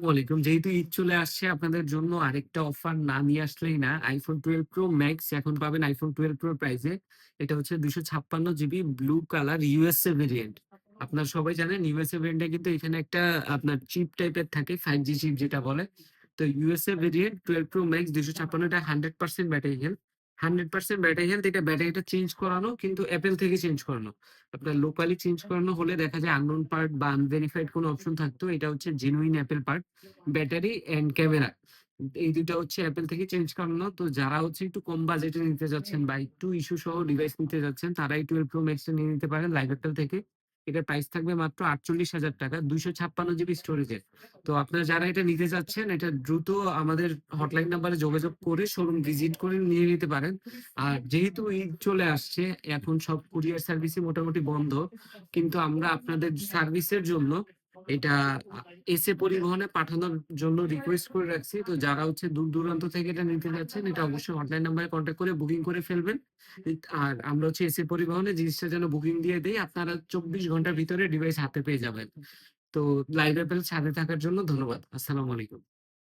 ওয়ালাইকুম। যেহেতু ঈদ চলে আসছে আপনাদের জন্য আরেকটা অফার না নিয়ে আসলেই না। iPhone 12 Pro Max এখন পাবেন iPhone 12 Pro প্রাইসে। এটা হচ্ছে 256 GB blue colour USA variant. আপনারা সবাই জানেন USA ভেরিয়েন্টে কিন্তু এখানে একটা আপনার চিপ টাইপের থাকে 5G চিপ যেটা বলে। তো USA ভেরিয়েন্ট 12 Pro Max 256 টা 100% ব্যাটারি হেলথ। 100% ব্যাটারি হেলথ এটা ব্যাটারিটা চেঞ্জ করানো কিন্তু Apple থেকে চেঞ্জ করানো। আপনার লোকালি চেঞ্জ করানো হলে দেখা যায় আননোন পার্ট বা আনভেরিফাইড কোনো অপশন থাকতো। এটা হচ্ছে genuine Apple part. Battery and camera. এই ২ টা হচ্ছে Apple থেকে চেঞ্জ করানো। তো যারা হচ্ছে একটু কম বাজেটে নিতে চাচ্ছেন বা একটু ইস্যু সহ ডিভাইস নিতে যাচ্ছেন, তারাই 12 Pro Max টা নিয়ে নিতে পারেন লাইভ Apple থেকে। এটার প্রাইস থাকবে মাত্র ৳৪৮,০০০ 256 জিবি স্টোরেজের। তো আপনারা যারা এটা নিতে চাচ্ছেন, এটা দ্রুত আমাদের হটলাইন নাম্বারে যোগাযোগ করে শোরুম ভিজিট করে নিয়ে নিতে পারেন। আর যেহেতু ঈদ চলে আসছে, এখন সব কুরিয়ার সার্ভিসই মোটামুটি বন্ধ। কিন্তু আমরা আপনাদের সার্ভিসের জন্য এটা এসএ পরিবহনে পাঠানোর জন্য রিকোয়েস্ট করে রাখছি। তো যারা হচ্ছে দূর-দূরান্ত থেকে এটা নিতে যাচ্ছেন, এটা অবশ্যই হটলাইন নাম্বারে কনট্যাক্ট করে বুকিং করে ফেলবেন। আর আমরা হচ্ছে এসএ পরিবহনে জিনিসটা যেন বুকিং দিয়ে দেই, আপনারা ২৪ ঘন্টার ভিতরে ডিভাইস হাতে পেয়ে যাবেন। তো লাইভ অ্যাপেল সাথে থাকার জন্য ধন্যবাদ। আসসালামু আলাইকুম।